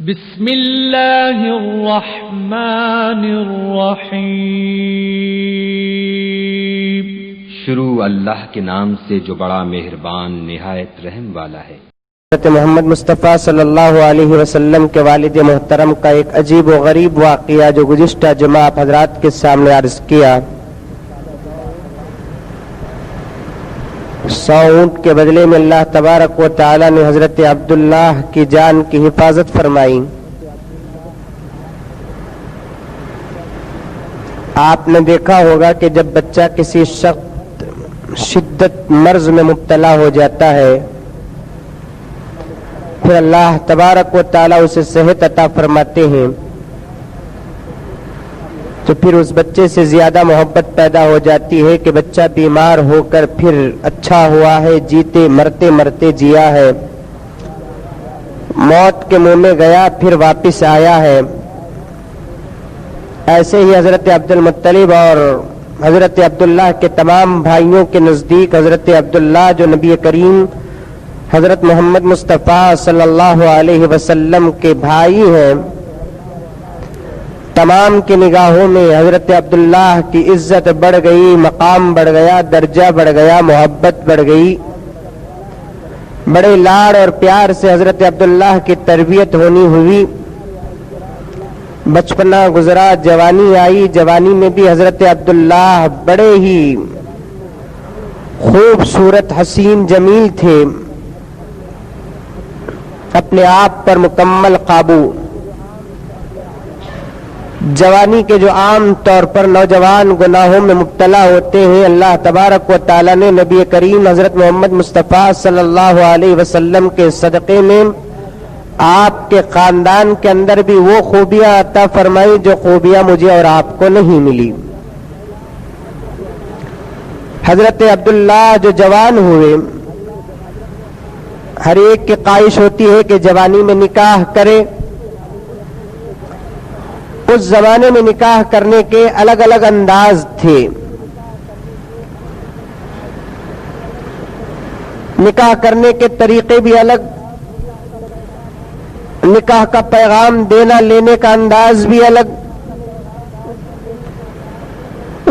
بسم اللہ الرحمن الرحیم۔ شروع اللہ کے نام سے جو بڑا مہربان نہایت رحم والا ہے۔ حضرت محمد مصطفیٰ صلی اللہ علیہ وسلم کے والد محترم کا ایک عجیب و غریب واقعہ جو گزشتہ جمعہ آپ حضرات کے سامنے عرض کیا۔ 100 اونٹ کے بدلے میں اللہ تبارک و تعالی نے حضرت عبداللہ کی جان کی حفاظت فرمائی۔ آپ نے دیکھا ہوگا کہ جب بچہ کسی شخص شدت مرض میں مبتلا ہو جاتا ہے پھر اللہ تبارک و تعالی اسے صحت عطا فرماتے ہیں تو پھر اس بچے سے زیادہ محبت پیدا ہو جاتی ہے کہ بچہ بیمار ہو کر پھر اچھا ہوا ہے، جیتے مرتے مرتے جیا ہے، موت کے منہ میں گیا پھر واپس آیا ہے۔ ایسے ہی حضرت عبد المطلب اور حضرت عبداللہ کے تمام بھائیوں کے نزدیک حضرت عبداللہ جو نبی کریم حضرت محمد مصطفیٰ صلی اللہ علیہ وسلم کے بھائی ہیں، تمام کی نگاہوں میں حضرت عبداللہ کی عزت بڑھ گئی، مقام بڑھ گیا، درجہ بڑھ گیا، محبت بڑھ گئی۔ بڑے لاڑ اور پیار سے حضرت عبداللہ کی تربیت ہونی ہوئی۔ بچپنا گزرا، جوانی آئی، جوانی میں بھی حضرت عبداللہ بڑے ہی خوبصورت، حسین، جمیل تھے، اپنے آپ پر مکمل قابو۔ جوانی کے جو عام طور پر نوجوان گناہوں میں مبتلا ہوتے ہیں، اللہ تبارک و تعالی نے نبی کریم حضرت محمد مصطفیٰ صلی اللہ علیہ وسلم کے صدقے میں آپ کے خاندان کے اندر بھی وہ خوبیاں عطا فرمائی جو خوبیاں مجھے اور آپ کو نہیں ملی۔ حضرت عبداللہ جو جوان ہوئے، ہر ایک کی خواہش ہوتی ہے کہ جوانی میں نکاح کرے۔ اس زمانے میں نکاح کرنے کے الگ الگ انداز تھے، نکاح کرنے کے طریقے بھی الگ، نکاح کا پیغام دینا لینے کا انداز بھی الگ،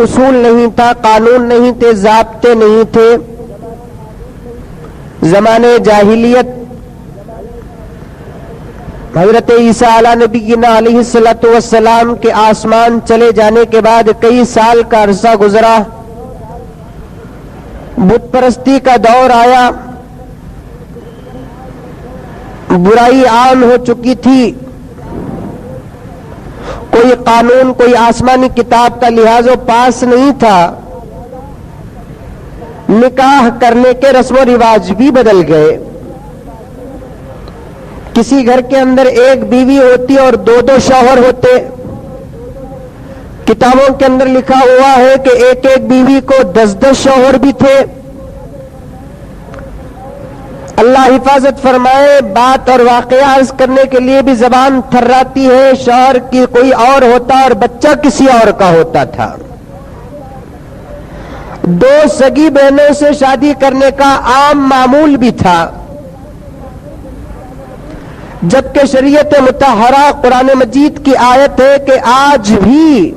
اصول نہیں تھا، قانون نہیں تھے، ضابطے نہیں تھے۔ زمانے جاہلیت، حضرت عیسیٰ علیہ نبینا علیہ الصلوۃ والسلام کے آسمان چلے جانے کے بعد کئی سال کا عرصہ گزرا، بت پرستی کا دور آیا، برائی عام ہو چکی تھی، کوئی قانون، کوئی آسمانی کتاب کا لحاظ و پاس نہیں تھا، نکاح کرنے کے رسم و رواج بھی بدل گئے۔ کسی گھر کے اندر ایک بیوی ہوتی اور دو شوہر ہوتے، کتابوں کے اندر لکھا ہوا ہے کہ ایک ایک بیوی کو 10 شوہر بھی تھے۔ اللہ حفاظت فرمائے، بات اور واقعہ عرض کرنے کے لیے بھی زبان تھراتی ہے۔ شوہر کی کوئی اور ہوتا اور بچہ کسی اور کا ہوتا تھا۔ 2 سگی بہنوں سے شادی کرنے کا عام معمول بھی تھا، جبکہ شریعت مطہرہ قرآن مجید کی آیت ہے کہ آج بھی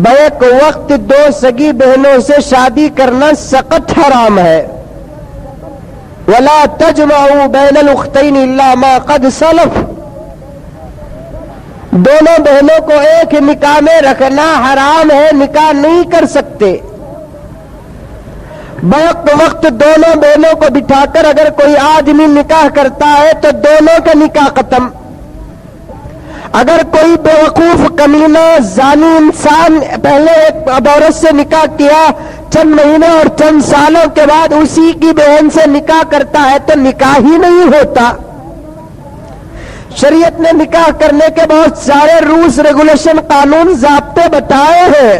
بیک وقت 2 سگی بہنوں سے شادی کرنا سخت حرام ہے۔ وَلَا تَجْمَعُوا بَيْنَ الْأُخْتَيْنِ إِلَّا مَا قَدْ سَلَفَ، دونوں بہنوں کو ایک نکاح میں رکھنا حرام ہے، نکاح نہیں کر سکتے۔ بیک وقت دونوں بہنوں کو بٹھا کر اگر کوئی آدمی نکاح کرتا ہے تو دونوں کا نکاح ختم۔ اگر کوئی بیوقوف کمینہ زانی انسان پہلے ایک عورت سے نکاح کیا، چند مہینے اور چند سالوں کے بعد اسی کی بہن سے نکاح کرتا ہے تو نکاح ہی نہیں ہوتا۔ شریعت نے نکاح کرنے کے بہت سارے رولز، ریگولیشن، قانون، ضابطے بتائے ہیں۔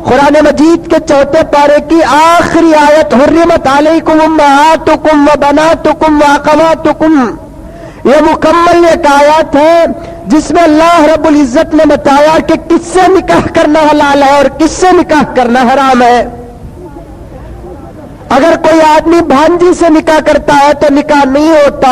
قرآن مجید کے 4 پارے کی آخری آیت حرمت علیکم امہاتکم وبناتکم واخواتکم، یہ مکمل ایک آیت ہے جس میں اللہ رب العزت نے بتایا کہ کس سے نکاح کرنا حلال ہے اور کس سے نکاح کرنا حرام ہے۔ اگر کوئی آدمی بھانجی سے نکاح کرتا ہے تو نکاح نہیں ہوتا،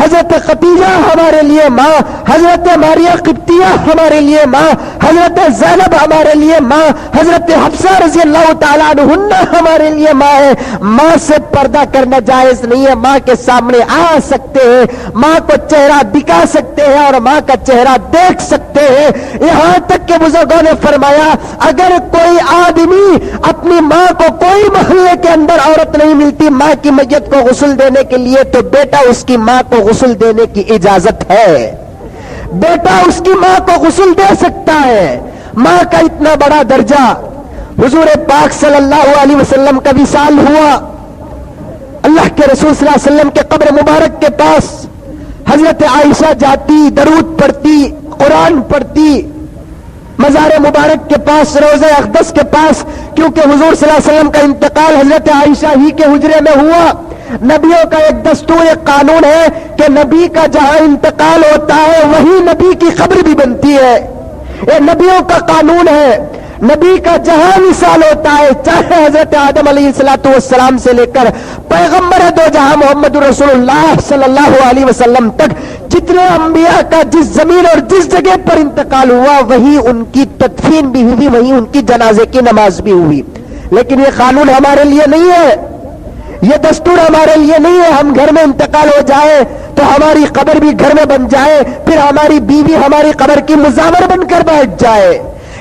حضرت خدیجہ ہمارے لیے ماں، حضرت ماریہ قبطیہ ہمارے لیے ماں، حضرت زینب ہمارے لیے ماں، حضرت حفصہ رضی اللہ تعالیٰ عنہن ہمارے لیے ماں ہے۔ ماں سے پردہ کرنا جائز نہیں ہے، ماں کے سامنے آ سکتے ہیں، ماں کو چہرہ دکھا سکتے ہیں اور ماں کا چہرہ دیکھ سکتے ہیں۔ یہاں تک کہ بزرگوں نے فرمایا اگر کوئی آدمی اپنی ماں کو کوئی محلے کے اندر عورت نہیں ملتی ماں کی میت کو غسل دینے کے لیے تو بیٹا اس کی ماں کو غسل دینے کی اجازت ہے، بیٹا اس کی ماں کو غسل دے سکتا ہے۔ ماں کا اتنا بڑا درجہ، حضور پاک صلی اللہ علیہ وسلم کا وصال ہوا، اللہ کے رسول صلی اللہ علیہ وسلم کے قبر مبارک کے پاس حضرت عائشہ جاتی، درود پڑھتی، قرآن پڑھتی، مزار مبارک کے پاس، روضہ اقدس کے پاس، کیونکہ حضور صلی اللہ علیہ وسلم کا انتقال حضرت عائشہ ہی کے حجرے میں ہوا۔ نبیوں کا ایک دستور، ایک قانون ہے کہ نبی کا جہاں انتقال ہوتا ہے وہی نبی کی قبر بھی بنتی ہے، یہ نبیوں کا قانون ہے۔ نبی کا جہاں وصال ہوتا ہے، چاہے حضرت آدم علیہ السلام سے لے کر پیغمبر دو جہاں محمد رسول اللہ صلی اللہ علیہ وسلم تک جتنے انبیاء کا جس زمین اور جس جگہ پر انتقال ہوا وہی ان کی تدفین بھی ہوئی، وہی ان کی جنازے کی نماز بھی ہوئی۔ لیکن یہ قانون ہمارے لیے نہیں ہے، یہ دستور ہمارے لیے نہیں ہے۔ ہم گھر میں انتقال ہو جائے تو ہماری قبر بھی گھر میں بن جائے، پھر ہماری بیوی ہماری قبر کی مزاور بن کر بیٹھ جائے،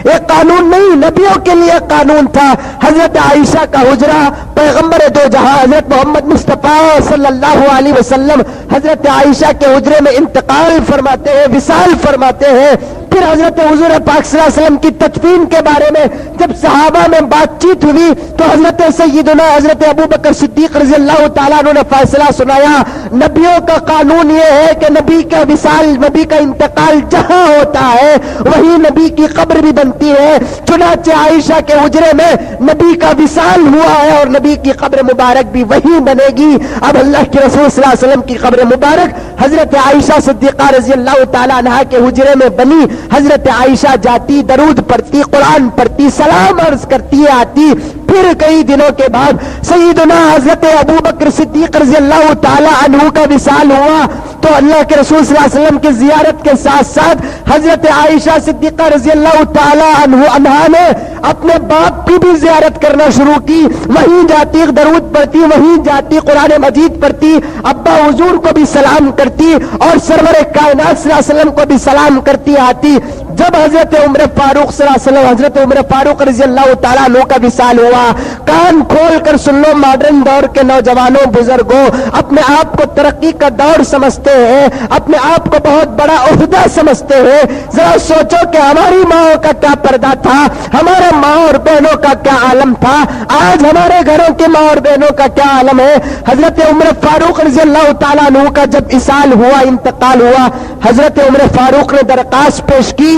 یہ قانون نہیں، نبیوں کے لیے قانون تھا۔ حضرت عائشہ کا حجرہ، پیغمبر دو جہاں حضرت محمد مصطفیٰ صلی اللہ علیہ وسلم حضرت عائشہ کے حجرے میں انتقال فرماتے ہیں، وصال فرماتے ہیں۔ پھر حضرت حضور پاک صلی اللہ علیہ وسلم کی تدفین کے بارے میں جب صحابہ میں بات چیت ہوئی تو حضرت سیدنا حضرت ابوبکر صدیق رضی اللہ تعالیٰ عنہ نے فیصلہ سنایا، نبیوں کا قانون یہ ہے کہ نبی کا وصال، نبی کا انتقال جہاں ہوتا ہے وہی نبی کی قبر بھی بنتی ہے۔ چنانچہ عائشہ کے حجرے میں نبی کا وصال ہوا ہے اور نبی کی قبر مبارک بھی وہی بنے گی۔ اب اللہ کے رسول صلی اللہ علیہ وسلم کی قبر مبارک حضرت عائشہ صدیقہ رضی اللہ تعالیٰ عنہا کے حجرے میں بنی۔ حضرت عائشہ جاتی، درود پڑھتی، قرآن پڑھتی، سلام عرض کرتی آتی۔ پھر کئی دنوں کے بعد سیدنا حضرت ابوبکر صدیق رضی اللہ تعالی عنہ کا وصال ہوا تو اللہ کے رسول صلی اللہ علیہ وسلم کی زیارت کے ساتھ ساتھ حضرت عائشہ صدیقہ رضی اللہ تعالی عنہا نے اپنے باپ کی بھی زیارت کرنا شروع کی، وہیں جاتی درود پڑھتی، وہیں جاتی قرآن مجید پڑھتی، ابا حضور کو بھی سلام کرتی اور سرور کائنات صلی اللہ علیہ وسلم کو بھی سلام کرتی آتی۔ جب حضرت عمر فاروق صلی اللہ علیہ وسلم، حضرت عمر فاروق رضی اللہ تعالیٰ عنہ کا وصال ہوا، کان کھول کر سن لو ماڈرن دور کے نوجوانوں، بزرگوں، اپنے آپ کو ترقی کا دور سمجھتے ہیں، اپنے آپ کو بہت بڑا عہدہ سمجھتے ہیں، ذرا سوچو کہ ہماری ماں کا کیا پردہ تھا، ہمارے ماں اور بہنوں کا کیا عالم تھا، آج ہمارے گھروں کی ماں اور بہنوں کا کیا عالم ہے۔ حضرت عمر فاروق رضی اللہ تعالیٰ عنہ کا جب وصال ہوا، انتقال ہوا، حضرت عمر فاروق نے درخواست پیش کی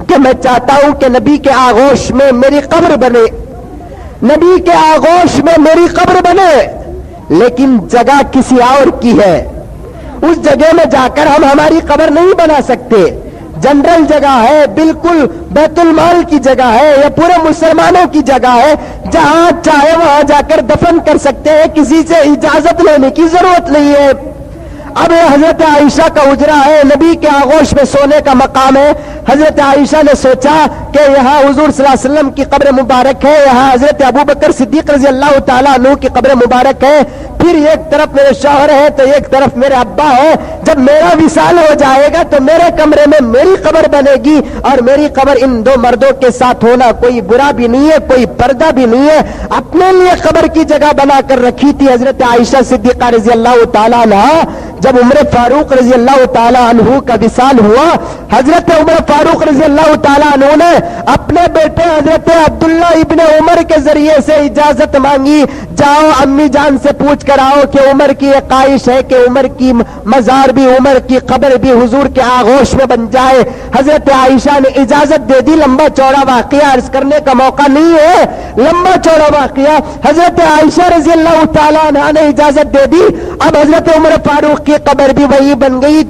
کہ میں چاہتا ہوں کہ نبی کے آغوش میں میری قبر بنے، نبی کے آغوش میں میری قبر بنے، لیکن جگہ کسی اور کی ہے، اس جگہ میں جا کر ہم ہماری قبر نہیں بنا سکتے، جنرل جگہ ہے، بالکل بیت المال کی جگہ ہے، یا پورے مسلمانوں کی جگہ ہے، جہاں چاہے وہاں جا کر دفن کر سکتے ہیں، کسی سے اجازت لینے کی ضرورت نہیں ہے۔ اب حضرت عائشہ کا حجرہ ہے، نبی کے آغوش میں سونے کا مقام ہے۔ حضرت عائشہ نے سوچا کہ یہاں حضور صلی اللہ علیہ وسلم کی قبر مبارک ہے، یہاں حضرت ابوبکر صدیق رضی اللہ تعالیٰ عنہ کی قبر مبارک ہے، پھر ایک طرف میرے شوہر ہے تو ایک طرف میرے ابا ہے، جب میرا وصال ہو جائے گا تو میرے کمرے میں میری قبر بنے گی، اور میری قبر ان دو مردوں کے ساتھ ہونا کوئی برا بھی نہیں ہے، کوئی پردہ بھی نہیں ہے۔ اپنے لیے قبر کی جگہ بنا کر رکھی تھی حضرت عائشہ صدیقہ رضی اللہ تعالیٰ عنہ۔ جب عمر فاروق رضی اللہ تعالیٰ عنہ کا وصال ہوا، حضرت عمر فاروق رضی اللہ تعالیٰ عنہ نے اپنے بیٹے حضرت عبداللہ ابن عمر کے ذریعے سے اجازت مانگی، جاؤ امی جان سے پوچھ کر آؤ کہ عمر کی یہ خواہش ہے کہ عمر کی مزار بھی، عمر کی قبر بھی حضور کے آغوش میں بن جائے۔ حضرت عائشہ نے اجازت دے دی۔ لمبا چوڑا واقعہ عرض کرنے کا موقع نہیں ہے، لمبا چوڑا واقعہ، حضرت عائشہ رضی اللہ تعالیٰ عنہ نے اجازت دے دی۔ اب حضرت عمر فاروق کی قبر بھی وہی بن گئی۔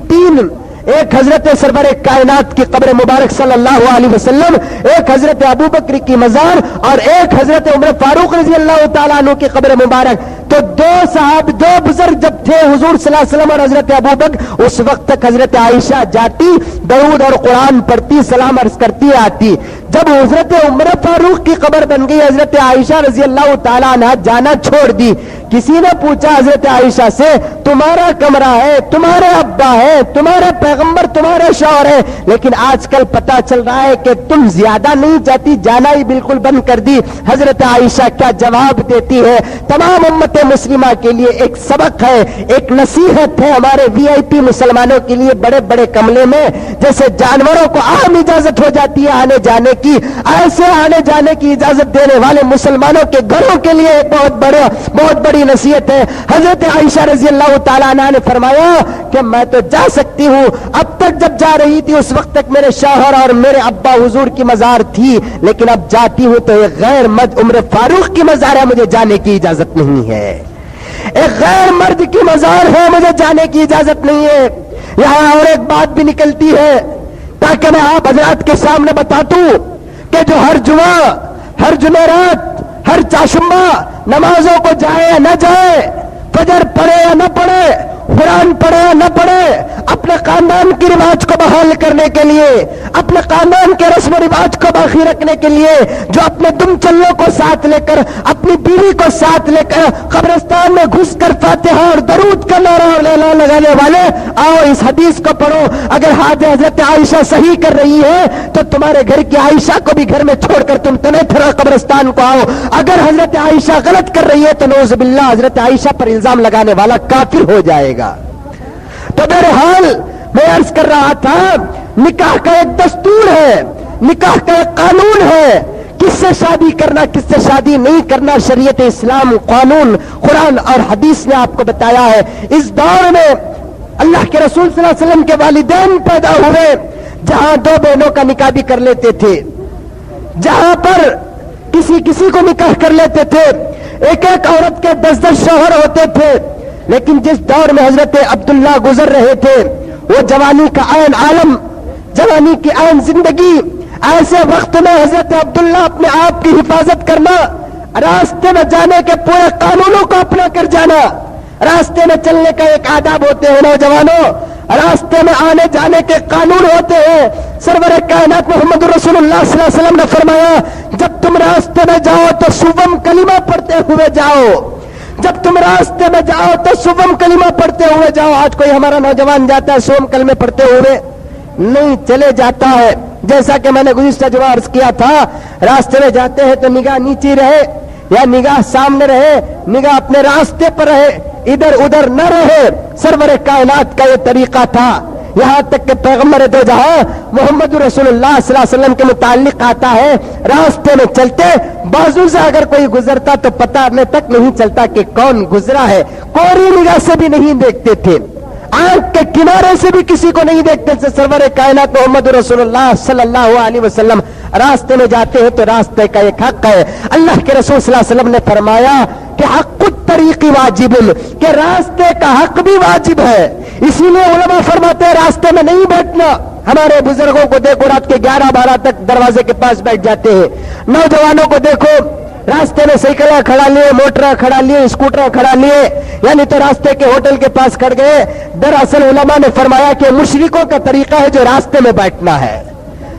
ایک حضرت سرور کائنات کی قبر مبارک صلی اللہ علیہ وسلم، ایک حضرت ابو بکر کی مزار اور ایک حضرت عمر فاروق رضی اللہ تعالیٰ عنہ کی قبر مبارک. تو دو بزرگ جب تھے حضور صلی اللہ علیہ وسلم اور حضرت ابو بکر، اس وقت تک حضرت عائشہ جاتی، درود اور قرآن پڑھتی، سلام عرض کرتی آتی. جب حضرت عمر فاروق کی قبر بن گئی، حضرت عائشہ رضی اللہ تعالیٰ عنہ جانا چھوڑ دی. کسی نے پوچھا حضرت عائشہ سے، تمہارا کمرہ ہے، تمہارے ابا ہے، تمہارے پیغمبر تمہارے شوہر ہے، لیکن آج کل پتا چل رہا ہے کہ تم زیادہ نہیں جاتی، جانا ہی بالکل بند کر دی. حضرت عائشہ کیا جواب دیتی ہے؟ تمام امت مسلمہ کے لیے ایک سبق ہے، ایک نصیحت ہے ہمارے وی آئی پی مسلمانوں کے لیے. بڑے بڑے کمرے میں جیسے جانوروں کو عام اجازت ہو جاتی ہے آنے جانے کی، ایسے آنے جانے کی اجازت دینے والے مسلمانوں کے گھروں کے لیے ایک بہت بڑی نصیحت ہے. حضرت عائشہ رضی اللہ تعالیٰ عنہ نے فرمایا کہ میں تو جا سکتی ہوں، اب تک جب جا رہی تھی اس وقت تک میرے شوہر اور میرے ابا حضور کی مزار تھی، لیکن اب جاتی ہوں تو ایک غیر مرد عمر فاروق کی مزار ہے، مجھے جانے کی اجازت نہیں ہے. ایک غیر مرد کی مزار ہے، مجھے جانے کی اجازت نہیں ہے. یہاں اور ایک بات بھی نکلتی ہے تاکہ میں آپ حضرات کے سامنے بتا دوں کہ جو ہر جمعہ، ہر جمعرات، ہر چاشمہ نمازوں کو جائے یا نہ جائے، فجر پڑھے یا نہ پڑھے، قرآن پڑھے یا نہ پڑھے، اپنے خاندان کی رواج کو بحال کرنے کے لیے، اپنے خاندان کے رسم و رواج کو باقی رکھنے کے لیے، جو اپنے دم چلوں کو ساتھ لے کر، اپنی بیوی کو ساتھ لے کر قبرستان میں گھس کر فاتحہ اور درود کا نعرہ لگانے والے، آؤ اس حدیث کو پڑھو. اگر حضرت عائشہ صحیح کر رہی ہے تو تمہارے گھر کی عائشہ کو بھی گھر میں چھوڑ کر تم تنیتھرا قبرستان کو آؤ. اگر حضرت عائشہ غلط کر رہی ہے تو نعوذ باللہ حضرت عائشہ پر الزام لگانے والا کافر ہو جائے گا. تو بہرحال میں عرض کر رہا تھا، نکاح کا ایک دستور ہے، نکاح کا ایک قانون ہے، کس سے شادی کرنا، کس سے شادی نہیں کرنا، شریعت اسلام، قانون، قرآن اور حدیث نے آپ کو بتایا ہے. اس دور میں اللہ کے رسول صلی اللہ علیہ وسلم کے والدین پیدا ہوئے جہاں دو بہنوں کا نکاح بھی کر لیتے تھے، جہاں پر کسی کو نکاح کر لیتے تھے، ایک عورت کے 10 شوہر ہوتے تھے. لیکن جس دور میں حضرت عبداللہ گزر رہے تھے، وہ جوانی کا عین عالم، جوانی کی عین زندگی، ایسے وقت میں حضرت عبداللہ اپنے آپ کی حفاظت کرنا، راستے میں جانے کے پورے قانونوں کو اپنا کر جانا. راستے میں چلنے کا ایک آداب ہوتے ہیں نوجوانوں، راستے میں آنے جانے کے قانون ہوتے ہیں. سرور کائنات محمد رسول اللہ صلی اللہ علیہ وسلم نے فرمایا، جب تم راستے میں جاؤ تو سوم کلمہ پڑھتے ہوئے جاؤ. جب تم راستے میں جاؤ تو سوم کلمہ پڑھتے ہوئے جاؤ. آج کوئی ہمارا نوجوان جاتا ہے سوم کلمے پڑھتے ہوئے نہیں، چلے جاتا ہے. جیسا کہ میں نے گزشتہ جمعہ عرض کیا تھا، راستے میں جاتے ہیں تو نگاہ نیچی رہے یا نگاہ سامنے رہے، نگاہ اپنے راستے پر رہے، ادھر ادھر نہ رہے. سرور کائنات کا یہ طریقہ تھا. یہاں تک کہ پیغمبر دو جہاں محمد رسول اللہ صلی اللہ علیہ وسلم کے متعلق آتا ہے، راستے میں چلتے بازو سے اگر کوئی گزرتا تو پتہ تک نہیں چلتا کہ کون گزرا ہے. کوری نگاہ سے بھی نہیں دیکھتے تھے، آنکھ کے کنارے سے بھی کسی کو نہیں دیکھتے تھے. سرور کائنات محمد رسول اللہ صلی اللہ علیہ وسلم راستے میں جاتے ہیں تو راستے کا ایک حق ہے. اللہ کے رسول صلی اللہ علیہ وسلم نے فرمایا کہ حق الطریق واجب، کہ راستے کا حق بھی واجب ہے. اسی لیے علماء فرماتے ہیں راستے میں نہیں بیٹھنا. ہمارے بزرگوں کو دیکھو رات کے 11-12 تک دروازے کے پاس بیٹھ جاتے ہیں. نوجوانوں کو دیکھو راستے میں سائیکلیں کھڑا لیے، موٹر کھڑا لیے، اسکوٹر کھڑا لیے، یعنی تو راستے کے ہوٹل کے پاس کھڑ گئے. دراصل علماء نے فرمایا کہ مشرکوں کا طریقہ ہے جو راستے میں بیٹھنا ہے.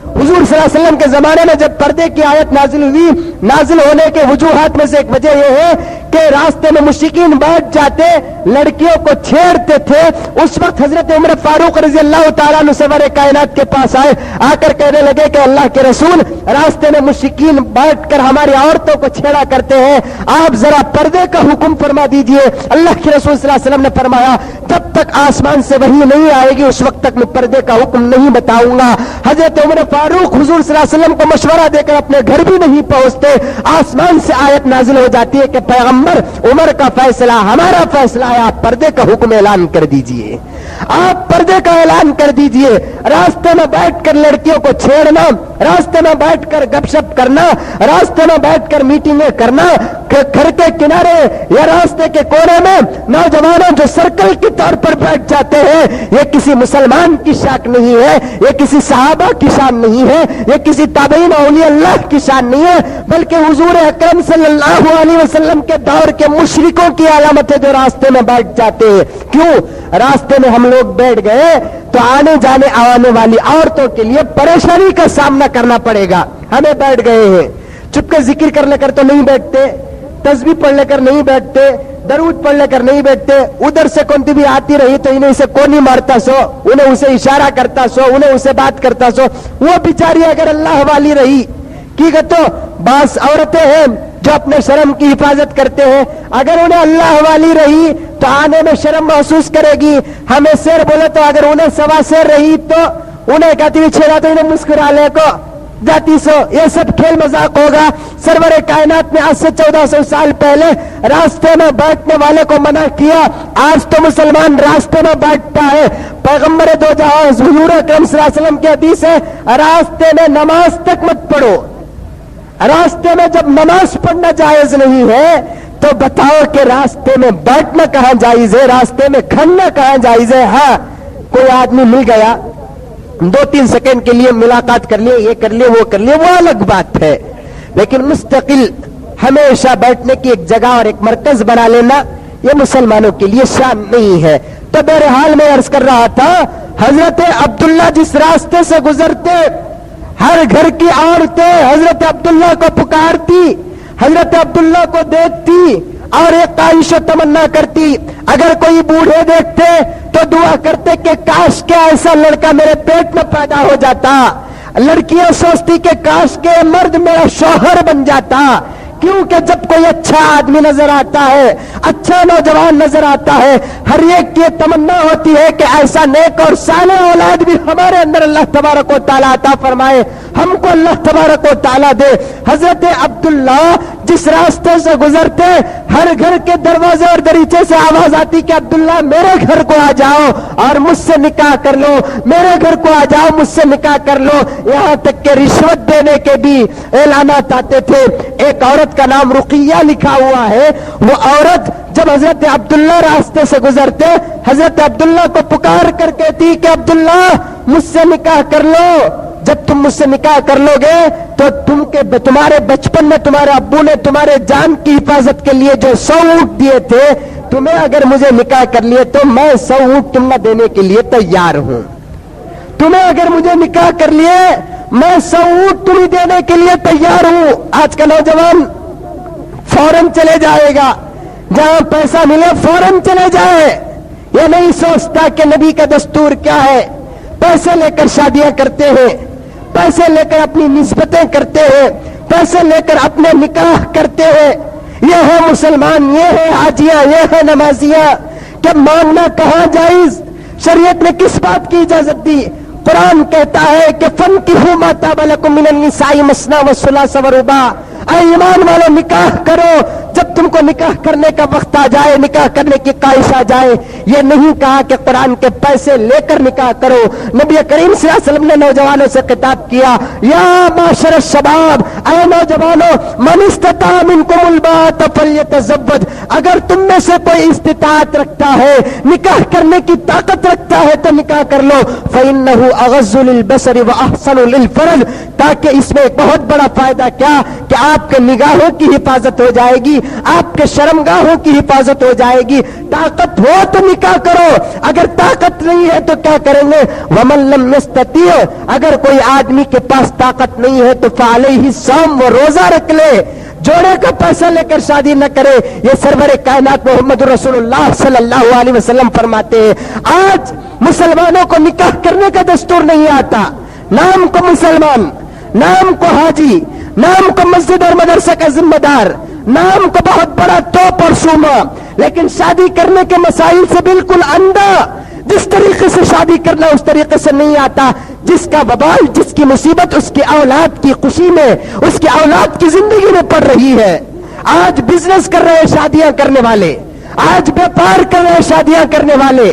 حضور صلی اللہ علیہ وسلم کے زمانے میں جب پردے کی آیت نازل ہوئی، نازل ہونے کے وجوہات میں سے ایک وجہ یہ ہے کہ راستے میں مشرکین بیٹھ جاتے، لڑکیوں کو چھیڑتے تھے. اس وقت حضرت عمر فاروق رضی اللہ تعالیٰ عنہ سرور کائنات کے پاس آئے، آ کر کہنے لگے کہ اللہ کے رسول، راستے میں مشرکین بیٹھ کر ہماری عورتوں کو چھیڑا کرتے ہیں، آپ ذرا پردے کا حکم فرما دیجئے. اللہ کے رسول صلی اللہ علیہ وسلم نے فرمایا جب تک آسمان سے وحی نہیں آئے گی اس وقت تک میں پردے کا حکم نہیں بتاؤں گا. حضرت عمر فاروق حضور صلی اللہ علیہ وسلم کو مشورہ دے کر اپنے گھر بھی نہیں پہنچتے، آسمان سے آیت نازل ہو جاتی ہے کہ پیغمبر عمر کا فیصلہ ہمارا فیصلہ ہے، آپ پردے کا حکم اعلان کر دیجئے. آپ پردے کا اعلان کر دیجئے. راستے میں بیٹھ کر لڑکیوں کو چھیڑنا، راستے میں بیٹھ کر گپ شپ کرنا، راستے میں بیٹھ کر میٹنگیں کرنا، گھر کے کنارے یا راستے کے کونے میں نوجوانوں جو سرکل کے طور پر بیٹھ جاتے ہیں، یہ کسی مسلمان کی شان نہیں ہے، یہ کسی صحابہ کی شان نہیں ہے، یہ کسی تابعین اولیاء اللہ کی شان نہیں ہے، بلکہ حضور اکرم صلی اللہ علیہ وسلم کے دور کے مشرکوں کی علامت ہے جو راستے میں بیٹھ جاتے ہیں. کیوں؟ راستے میں ہم لوگ بیٹھ گئے تو آنے جانے آنے والی عورتوں کے لیے پریشانی کا سامنا کرنا پڑے گا. ہمیں بیٹھ گئے ہیں، چپ کے ذکر کر لے کر تو نہیں بیٹھتے، تسبیح پڑھ لے کر نہیں بیٹھتے، درود پڑھ لے کر نہیں بیٹھتے. ادھر سے کون بھی آتی رہی تو انہیں اسے کون مارتا سو، انہیں اسے اشارہ کرتا سو، انہیں اسے بات کرتا سو. وہ بیچاری اگر اللہ والی رہی کی گا تو بعض عورتیں ہیں جو اپنے شرم کی حفاظت کرتے ہیں، اگر انہیں اللہ والی رہی تو آنے میں شرم محسوس کرے گی. ہمیں شیر بولے تو اگر انہیں سوا شیر رہی تو انہیں کہتی ہوئی چھیڑا تو انہیں مسکرا لے کو جاتی سو. یہ سب کھیل مذاق ہوگا. سرور کائنات نے آج سے 1400 سال پہلے راستے میں بیٹھنے والے کو منع کیا. آج تو مسلمان راستے میں بیٹھتا ہے. پیغمبر دو جہاں حضور اکرم صلی اللہ علیہ وسلم کی حدیث ہے، راستے میں نماز تک مت پڑھو. راستے میں جب نماز پڑھنا جائز نہیں ہے تو بتاؤ کہ راستے میں بیٹھنا کہاں جائز ہے، راستے میں کھڑنا کہاں جائز ہے. ہاں کوئی آدمی مل گیا، 2-3 سیکنڈ کے لیے ملاقات کر لیے، یہ کر لیے وہ کر لیے، وہ الگ بات ہے، لیکن مستقل ہمیشہ بیٹھنے کی ایک جگہ اور ایک مرکز بنا لینا یہ مسلمانوں کے لیے شان نہیں ہے. تو بہرحال میں عرض کر رہا تھا، حضرت عبداللہ جس راستے سے گزرتے ہر گھر کی عورتیں حضرت عبداللہ کو پکارتی، حضرت عبداللہ کو دیکھتی اور ایک خواہش و تمنا کرتی. اگر کوئی بوڑھے دیکھتے تو دعا کرتے کہ کاش کے ایسا لڑکا میرے پیٹ میں پیدا ہو جاتا. لڑکیاں سوچتی کہ کاش کے مرد میرا شوہر بن جاتا. کیونکہ جب کوئی اچھا آدمی نظر آتا ہے، اچھا نوجوان نظر آتا ہے، ہر ایک کی تمنا ہوتی ہے کہ ایسا نیک اور صالح اولاد بھی ہمارے اندر اللہ تبارک و تعالیٰ عطا فرمائے، ہم کو اللہ تبارک و تعالیٰ دے. حضرت عبداللہ جس راستے سے گزرتے ہر گھر کے دروازے اور دریچے سے آواز آتی کہ عبداللہ میرے گھر کو آ جاؤ اور مجھ سے نکاح کر لو، میرے گھر کو آ جاؤ مجھ سے نکاح کر لو. یہاں تک کہ رشوت دینے کے بھی اعلانات آتے تھے. ایک عورت کا نام رقیہ لکھا ہوا ہے، وہ عورت جب حضرت عبداللہ راستے سے گزرتے حضرت عبداللہ کو پکار کر کہتی کہ عبداللہ مجھ سے نکاح کر لو. جب تم مجھ سے نکاح کر لو گے تو تمہارے بچپن میں تمہارے ابو نے تمہارے جان کی حفاظت کے لیے جو 100 اونٹ دیے تھے، تمہیں اگر مجھے نکاح کر لیے تو میں 100 اونٹ تم نہ دینے کے لیے تیار ہوں. تمہیں اگر مجھے نکاح کر لیے میں 100 اونٹ تمہیں دینے کے لیے تیار ہوں. آج کا نوجوان فوراً چلے جائے گا، جہاں پیسہ ملے فوراً چلے جائے. یہ نہیں سوچتا کہ نبی کا دستور کیا ہے. پیسے لے کر شادیاں کرتے ہیں، پیسے لے کر اپنی نسبتیں کرتے ہیں، پیسے لے کر اپنے نکاح کرتے ہیں. یہ ہے مسلمان، یہ ہے حاجیاں، یہ ہے نمازیاں. کہ مانگنا کہاں جائز؟ شریعت نے کس بات کی اجازت دی؟ قرآن کہتا ہے کہ فَانْكِحُوا مَا طَابَ لَكُم مِّنَ النِّسَاءِ مَثْنَىٰ وَثُلَاثَ وَرُبَاعَ. اے ایمان والو نکاح کرو. جب تم کو نکاح کرنے کا وقت آ جائے، نکاح کرنے کی خواہش آ جائے، یہ نہیں کہا کہ قرآن کے پیسے لے کر نکاح کرو. نبی کریم صلی اللہ علیہ وسلم نے نوجوانوں سے خطاب کیا، یا معاشر الشباب، اے نوجوانوں، من استطاع منکم الباءۃ فلیتزوج. اگر تم میں سے کوئی استطاعت رکھتا ہے، نکاح کرنے کی طاقت رکھتا ہے تو نکاح کر لو. فإنہ اغض للبصر واحسن للفرج. تاکہ اس میں ایک بہت بڑا فائدہ کیا کہ آپ کے نگاہوں کی حفاظت ہو جائے گی، آپ کے شرمگاہوں کی حفاظت ہو جائے گی. طاقت ہو تو نکاح کرو، اگر طاقت نہیں ہے تو کیا کریں گے؟ ومن لم یستطیع. اگر کوئی آدمی کے پاس طاقت نہیں ہے تو فعلیہ الصوم، وہ روزہ رکھ لے. جوڑے کا پیسہ لے کر شادی نہ کرے. یہ سرور کائنات محمد رسول اللہ صلی اللہ علیہ وسلم فرماتے ہیں. آج مسلمانوں کو نکاح کرنے کا دستور نہیں آتا. نام کو مسلمان، نام کو حاجی، نام کو مسجد اور مدرسہ کا ذمہ دار، نام کو بہت بڑا توپ اور شوما، لیکن شادی کرنے کے مسائل سے بالکل اندھا. جس طریقے سے شادی کرنا اس طریقے سے نہیں آتا. جس کا وبال، جس کی مصیبت اس کی اولاد کی خوشی میں، اس کی اولاد کی زندگی میں پڑ رہی ہے. آج بزنس کر رہے شادیاں کرنے والے، آج بیپار کر رہے شادیاں کرنے والے.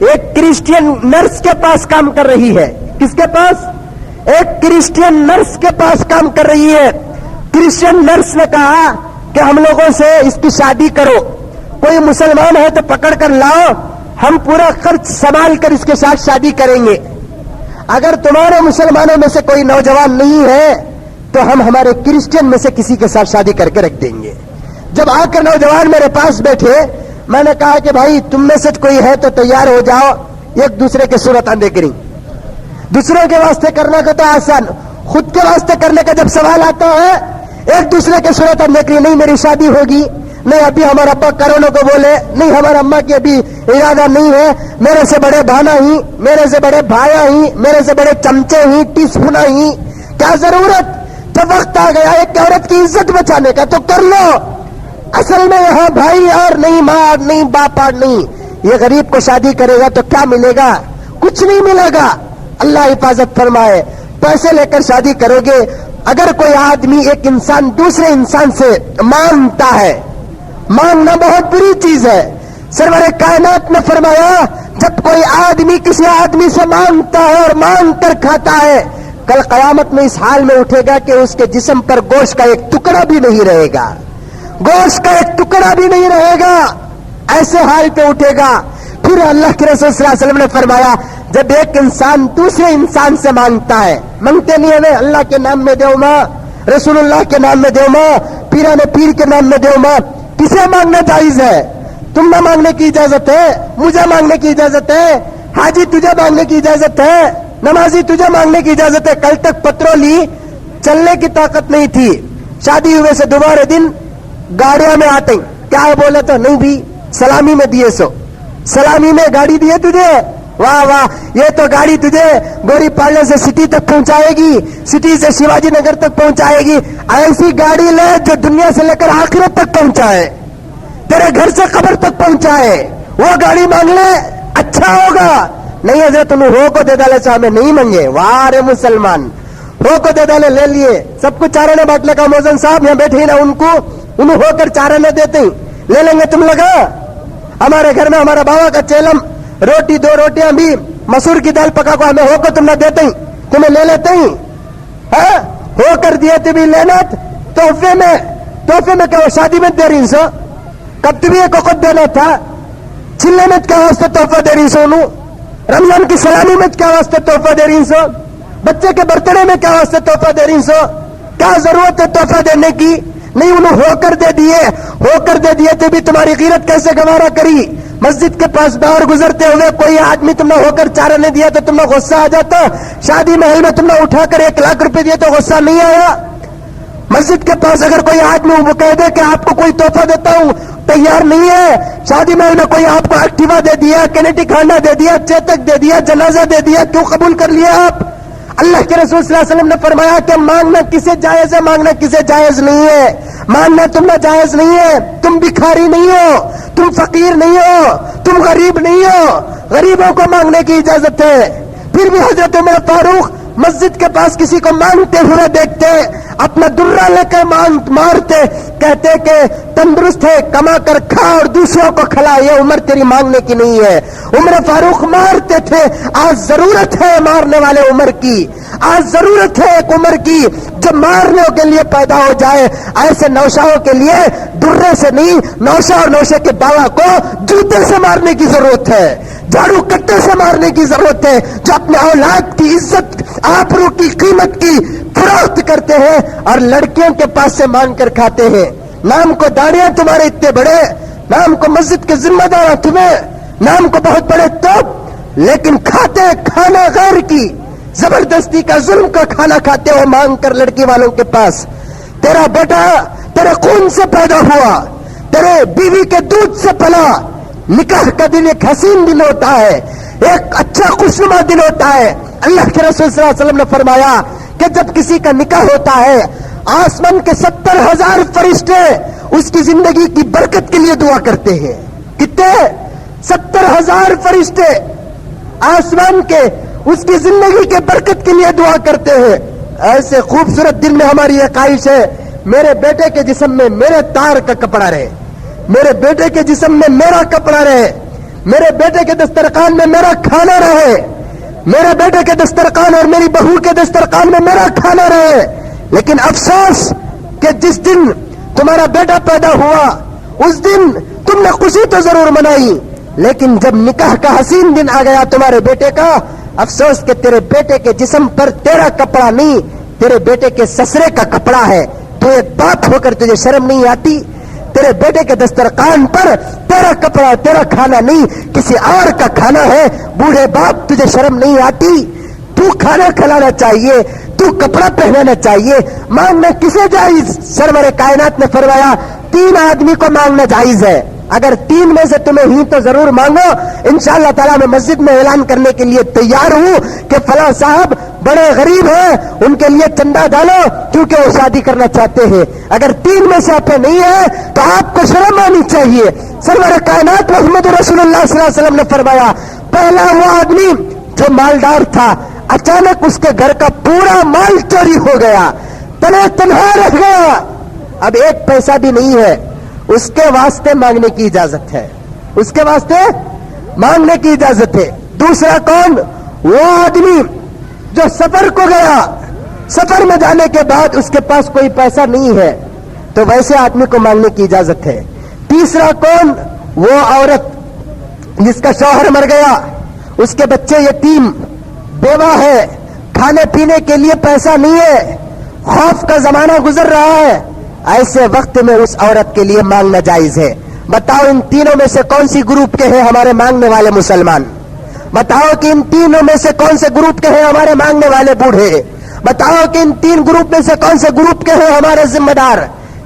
ایک کرسچین نرس کے پاس کام کر رہی ہے. کس کے پاس؟ ایک کرسچین نرس کے پاس کام کر رہی ہے. کرسچین نرس نے کہا کہ ہم لوگوں سے اس کی شادی کرو. کوئی مسلمان ہے تو پکڑ کر لاؤ, ہم پورا خرچ سنبھال کر اس کے ساتھ شادی کریں گے. اگر تمہارے مسلمانوں میں سے کوئی نوجوان نہیں ہے تو ہم ہمارے کرسچین میں سے کسی کے ساتھ شادی کر کے رکھ دیں گے. جب آ کر نوجوان میرے پاس بیٹھے, میں نے کہا کہ بھائی تم میں سے کوئی ہے تو تیار ہو جاؤ, ایک دوسرے کے صورت اندے کریں. دوسروں کے واسطے کرنے کا تو آسان, خود کے واسطے کرنے کا جب سوال آتا ہے ایک دوسرے کے صورت اندے کریں. نہیں میری شادی ہوگی, نہیں ابھی ہمارا ابا کروڑوں کو بولے, نہیں ہمارا اماں کی ابھی ارادہ نہیں ہے, میرے سے بڑے بھانا ہی, میرے سے بڑے بھایا ہی, میرے سے بڑے چمچے ہی, ٹی اسپونا ہی, کیا ضرورت؟ جب وقت آ گیا ایک عورت کی عزت بچانے کا تو کر لو. اصل میں یہاں بھائی اور نہیں, ماں اور نہیں, باپ اور نہیں. یہ غریب کو شادی کرے گا تو کیا ملے گا؟ کچھ نہیں ملے گا. اللہ حفاظت فرمائے. پیسے لے کر شادی کرو گے. اگر کوئی آدمی, ایک انسان دوسرے انسان سے مانگتا ہے, مانگنا بہت بری چیز ہے. سرور کائنات نے فرمایا جب کوئی آدمی کسی آدمی سے مانگتا ہے اور مانگ کر کھاتا ہے, کل قیامت میں اس حال میں اٹھے گا کہ اس کے جسم پر گوشت کا ایک ٹکڑا بھی نہیں رہے گا. گوشت کا ایک ٹکڑا بھی نہیں رہے گا. ایسے حال پہ اٹھے گا. پھر اللہ کے رسول صلی اللہ علیہ وسلم نے فرمایا جب ایک انسان دوسرے انسان سے مانگتا ہے, مانگتے نہیں ہے اللہ کے نام میں دیو ماں, رسول اللہ کے نام میں دیو ماں, پیران پیر کے نام میں دیو ماں, کسے مانگنا جائز ہے؟ تم نہ مانگنے کی اجازت ہے, مجھے مانگنے کی اجازت ہے, حاجی تجھے مانگنے کی اجازت ہے, نمازی تجھے مانگنے کی اجازت ہے. کل تک پترولی چلنے کی طاقت نہیں تھی, شادی ہوئے سے دوبارہ دن گاڑیاں میں آتے ہیں, کیا ہے بولے تو نہیں بھی سلامی میں دیے, سو سلامی میں گاڑی دیے تجھے, واہ واہ, یہ تو گاڑی تجھے گوری پالنے سے سٹی تک پہنچائے گی, سٹی سے شیواجی نگر تک پہنچائے گی. ایسی گاڑی لے جو دنیا سے لے کر آخرت تک پہنچائے, تیرے گھر سے قبر تک پہنچائے. وہ گاڑی مانگ لے, اچھا ہوگا. نہیں حضرت تمہیں ہو کو دے ڈالے سے ہمیں نہیں مانگے. واہ رے مسلمان, ہو کو دے ڈالے لے لیے, سب کچھ چارے نے باٹلے کا موزن صاحب یہاں بیٹھے نا, ان کو انہوں ہو کر چارے نہ دیتے, لے لیں گے تم لگا. ہمارے گھر میں ہمارا بابا کا چیلم, روٹی 2 روٹیاں بھی مسور کی دال پکا کو ہمیں ہو کر تم نہ دیتے, تمہیں لے لیتے ہی. ہو کر دیے تو بھی لینا, تحفے میں کیا شادی میں دے رہی سو, کب تمہیں ایک وقت دینا تھا, چلے میں کیا واسطے تحفہ دے رہی سو, رمضان کی سلامی میں کیا واسطے تحفہ دے رہی سو, بچے کے برتھ ڈے میں کیا واسطے تحفہ دے رہی سو, کیا ضرورت ہے تحفہ دینے کی؟ نہیں, انہوں ہو کر دے دیے تو بھی تمہاری غیرت کیسے گوارا کری؟ مسجد کے پاس باہر گزرتے ہوئے کوئی آدمی تم نے ہو کر چارہ نے دیا تو تم نے غصہ آ جاتا, شادی محل میں تم نے اٹھا کر 1 لاکھ روپے دیے تو غصہ نہیں آیا؟ مسجد کے پاس اگر کوئی آدمی وہ کہہ دے کہ آپ کو کوئی تحفہ دیتا ہوں, تیار نہیں ہے, شادی محل میں کوئی آپ کو ایکٹیوا دے دیا, کینیٹی کھانا دے دیا, چیتک دے دیا, جنازہ دے دیا, کیوں قبول کر لیا آپ؟ اللہ کے رسول صلی اللہ علیہ وسلم نے فرمایا کہ مانگنا کسے جائز ہے, مانگنا کسے جائز نہیں ہے. مانگنا تم نہ جائز نہیں ہے. تم بھکاری نہیں ہو, تم فقیر نہیں ہو, تم غریب نہیں ہو, غریبوں کو مانگنے کی اجازت ہے. پھر بھی حضرت عمر فاروق مسجد کے پاس کسی کو مانگتے ہوئے دیکھتے, اپنا درہ لے کر مارتے, کہتے کہ تندرست ہے, کما کر کھا اور دوسروں کو کھلا, یہ عمر تیری مانگنے کی نہیں ہے. عمر فاروق مارتے تھے. آج ضرورت ہے مارنے والے عمر کی, آج ضرورت ہے ایک عمر کی جو مارنے کے لیے پیدا ہو جائے. ایسے نوشاؤں کے لیے درے سے نہیں, نوشا اور نوشے کے باوا کو جوتے سے مارنے کی ضرورت ہے, جھاڑو کٹے سے مارنے کی ضرورت ہے, جو اپنے اولاد کی عزت, آبرو کی قیمت کی فروخت کرتے ہیں اور لڑکیوں کے پاس سے مانگ کر کھاتے ہیں. نام کو داڑیاں تمہارے اتنے بڑے, نام کو مسجد کے ذمہ دار تمہیں, نام کو بہت بڑے توپ, لیکن کھاتے کھانا غیر کی, زبردستی کا ظلم کا کھانا کھاتے ہو مانگ کر لڑکی والوں کے پاس. تیرا بیٹا تیرے خون سے پیدا ہوا, تیرے بیوی کے دودھ سے پلا. نکاح کا دن ایک حسین دن ہوتا ہے, ایک اچھا خوشنما دن ہوتا ہے. اللہ کے رسول صلی اللہ علیہ وسلم نے فرمایا کہ جب کسی کا نکاح ہوتا ہے, آسمان کے 70,000 فرشتے اس کی زندگی کی برکت کے لیے دعا کرتے ہیں. کتنے؟ 70,000 فرشتے آسمان کے اس کی زندگی کے برکت کے لیے دعا کرتے ہیں. ایسے خوبصورت دن میں ہماری یہ خواہش ہے, میرے بیٹے کے جسم میں میرے تار کا کپڑا رہے, میرے بیٹے کے جسم میں میرا کپڑا رہے, میرے بیٹے کے دسترخوان میں میرا کھانا رہے, میرے بیٹے کے دسترخوان اور میری بہو کے دسترخوان میں میرا کھانا رہے. لیکن افسوس کہ جس دن تمہارا بیٹا پیدا ہوا اس دن تم نے خوشی تو ضرور منائی, لیکن جب نکاح کا حسین دن آ گیا تمہارے بیٹے کا, افسوس کہ تیرے بیٹے کے جسم پر تیرا کپڑا نہیں, تیرے بیٹے کے سسرے کا کپڑا ہے. تو ایک باپ ہو کر تجھے شرم نہیں آتی؟ تیرے بیٹے کے دسترخوان پر تیرا کپڑا, تیرا کھانا نہیں, کسی اور کا کھانا ہے. بوڑھے باپ تجھے شرم نہیں آتی؟ تو کھانا کھلانا چاہیے, تو کپڑا پہنانا چاہیے, مانگنا کسے جائز؟ سرور کائنات نے فرمایا 3 آدمی کو مانگنا جائز ہے. اگر 3 میں سے تمہیں ہی تو ضرور مانگو. انشاءاللہ تعالیٰ میں مسجد میں اعلان کرنے کے لیے تیار ہوں کہ فلاں صاحب بڑے غریب ہیں, ان کے لیے چندہ ڈالو کیونکہ وہ شادی کرنا چاہتے ہیں. اگر 3 میں سے آپ نہیں ہے تو آپ کو شرم آنی چاہیے. سرور کائنات محمد رسول اللہ صلی اللہ علیہ وسلم نے فرمایا پہلا وہ آدمی جو مالدار تھا, اچانک اس کے گھر کا پورا مال چوری ہو گیا, تنہا رہ گیا, اب 1 پیسہ بھی نہیں ہے. اس کے واسطے مانگنے کی اجازت ہے, اس کے واسطے مانگنے کی اجازت ہے. دوسرا کون؟ وہ آدمی جو سفر کو گیا, سفر میں جانے کے بعد اس کے پاس کوئی پیسہ نہیں ہے, تو ویسے آدمی کو مانگنے کی اجازت ہے. تیسرا کون؟ وہ عورت جس کا شوہر مر گیا, اس کے بچے یتیم, بیوہ ہے, کھانے پینے کے لیے پیسہ نہیں ہے, خوف کا زمانہ گزر رہا ہے. ایسے وقت میں اس عورت کے لیے مانگنا جائز ہے. بتاؤ ان تینوں میں سے کون سی گروپ کے ہیں ہمارے مانگنے والے مسلمان؟ بتاؤ کہ ان تینوں میں سے کون سے گروپ کے ہیں ہمارے مانگنے والے بوڑھے؟ بتاؤ کہ ان 3 گروپ میں سے کون سے گروپ کے ہیں ہمارے ذمہ دار؟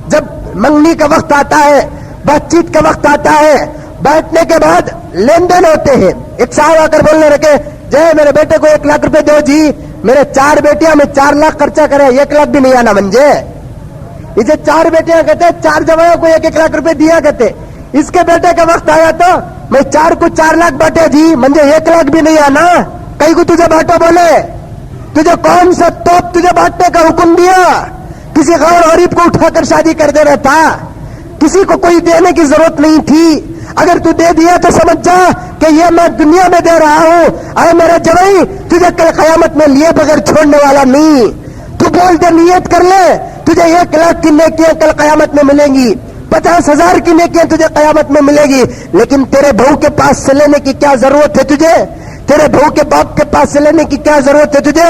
جب منگنی کا وقت آتا ہے, بات چیت کا وقت آتا ہے, بیٹھنے کے بعد لین دین ہوتے ہیں. ایک صاحب آ کر بولنے لگے جے میرے بیٹے کو 1 لاکھ روپے دو جی, میرے 4 بیٹیاں میں 4 لاکھ خرچہ کرے, 1 لاکھ بھی نہیں آنا منجے. اسے 4 بیٹیاں کہتے, 4 جوانوں کو 1-1 لاکھ روپے دیا کرتے. اس کے بیٹے کا وقت آیا تو میں 4 کو 4 لاکھ باٹے جی, منجے 1 لاکھ بھی نہیں آنا. کئی کو تجھے باٹا بولے, تجھے کون سا توپ تجھے بانٹنے کا حکم دیا؟ کسی غیر غریب کو اٹھا کر شادی کر دینا تھا, کسی کو کوئی دینے کی ضرورت نہیں تھی. اگر تو دے دیا تو سمجھ جا کہ یہ میں دنیا میں دے رہا ہوں, اے میرے جوائی تجھے کل قیامت میں لیے بغیر چھوڑنے والا نہیں. تو بول دے, نیت کر لے, تجھے 1 لاکھ کی نیکیاں کل قیامت میں ملیں گی, 50,000 کی نیکیاں تجھے قیامت میں ملے گی. لیکن تیرے بہو کے پاس سے لینے کی کیا ضرورت ہے تجھے؟ تیرے بہو کے باپ کے پاس سے لینے کی کیا ضرورت ہے تجھے؟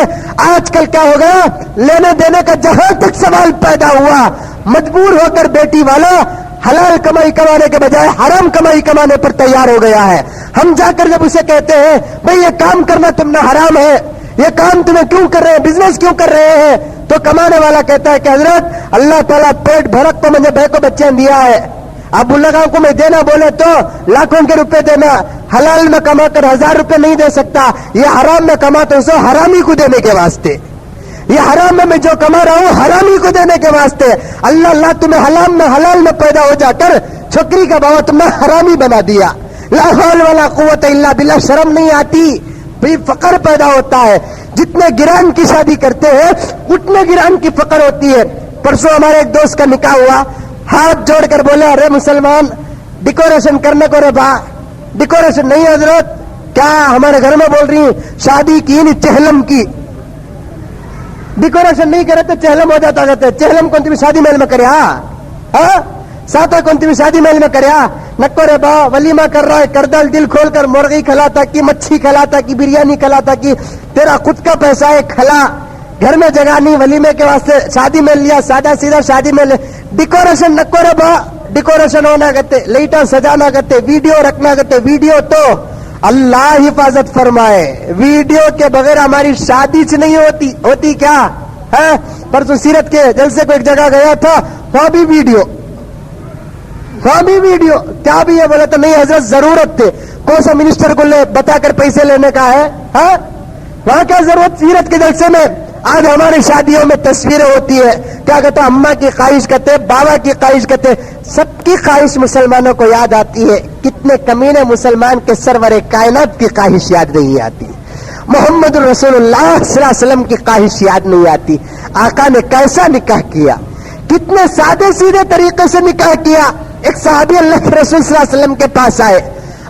آج کل کیا ہو گیا, لینے دینے کا جہاں تک سوال پیدا ہوا, مجبور ہو کر بیٹی والا حلال کمائی کمانے کے بجائے حرام کمائی کمانے پر تیار ہو گیا ہے. ہم جا کر جب اسے کہتے ہیں بھئی یہ کام کرنا تم نے حرام ہے, یہ کام تمہیں کیوں کر رہے ہیں, بزنس کیوں کر رہے ہیں, تو کمانے والا کہتا ہے کہ حضرت اللہ تعالیٰ پیٹ بھرک کو مجھے بے کو بچے دیا ہے, اب لگاؤں کو میں دینا بولے تو لاکھوں کے روپے دینا, حلال میں کما کر 1000 روپے نہیں دے سکتا, یہ حرام میں کماتا ہوں سو حرامی کو دینے کے واسطے, یہ حرام میں جو کما رہا ہوں حرامی کو دینے کے واسطے. اللہ تمہیں حلال میں پیدا ہو جا کر چھکری کا باوا تم نے حرامی بنا دیا. لا حول ولا قوت الا باللہ. شرم نہیں آتی؟ بھی فقر پیدا ہوتا ہے. جتنے گران کی شادی کرتے ہیں اتنے گران کی فقر ہوتی ہے. پرسوں ہمارے ایک دوست کا نکاح ہوا, ہاتھ جوڑ کر بولے ارے مسلمان ڈیکوریشن کرنے کو, رے با ڈیکوریشن نہیں حضرت, کیا ہمارے گھر میں بول رہی ہیں شادی کی نہیں چہلم کی, ڈیکوریشن نہیں کرے تو چہلم ہو جاتا. کہتے چہلم کون تم شادی محل میں کرے, ہاں ساتھ کون تم شادی محل میں کرے, نکو رے با ولیمہ کر رہا ہے, کردل دل کھول کر مرغی کھلاتا کی, مچھی کھلاتا کی, بریانی کھلاتا کی, تیرا خود کا پیسہ ہے کھلا, گھر میں جگہ نہیں ولیمے کے واسطے شادی میں لیا, سادہ سیدھا شادی میں لے. ڈیکوریشن نکو رے با, ڈیکوریشن ہونا کہتے, لائٹاں سجانا کہتے, ویڈیو رکھنا کہتے. ویڈیو تو اللہ حفاظت فرمائے, ویڈیو کے بغیر ہماری شادی سے نہیں ہوتی کیا ہے. پرسوں سیرت کے جلسے کو ایک جگہ گیا تھا, وہاں بھی ویڈیو کیا بھی ہے, بولا تو نہیں حضرت ضرورت تھے, کون سا منسٹر کو لے بتا کر پیسے لینے کا ہے, ہاں وہاں کیا ضرورت. سیرت کے جلسے میں آج ہماری شادیوں میں تصویریں ہوتی ہے, کیا کہتے ہیں اماں کی خواہش کہتے, بابا کی خواہش کہتے, سب کی خواہش مسلمانوں کو یاد آتی ہے. کتنے کمینے مسلمان کے سرور کائنات کی خواہش یاد نہیں آتی, محمد رسول اللہ صلی اللہ علیہ وسلم کی خواہش یاد نہیں آتی. آقا نے کیسا نکاح کیا, کتنے سادے سیدھے طریقے سے نکاح کیا. ایک صحابی اللہ کے رسول صلی اللہ علیہ وسلم کے پاس آئے,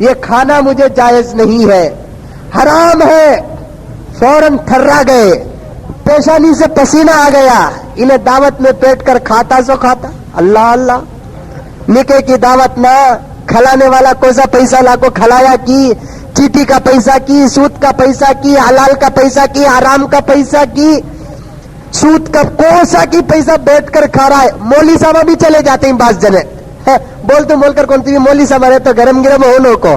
یہ کھانا مجھے جائز نہیں ہے، حرام ہے، فوراً تھرا گئے، پیشانی سے پسینہ آ گیا، انہیں دعوت میں بیٹھ کر کھاتا سو کھاتا، اللہ اللہ، نکے کی دعوت نہ، کھلانے والا کوسا پیسہ لا کو کھلایا کی، چیٹی کا پیسہ کی، سود کا پیسہ کی، حلال کا پیسہ کی، حرام کا پیسہ کی، سود کا کوسا کی پیسہ بیٹھ کر کھا رہا ہے۔ مولی صاحب بھی چلے جاتے ہیں بعض جنے، بول کر کون سی مولی صاحب رہے تو گرم گرم ہونوں کو،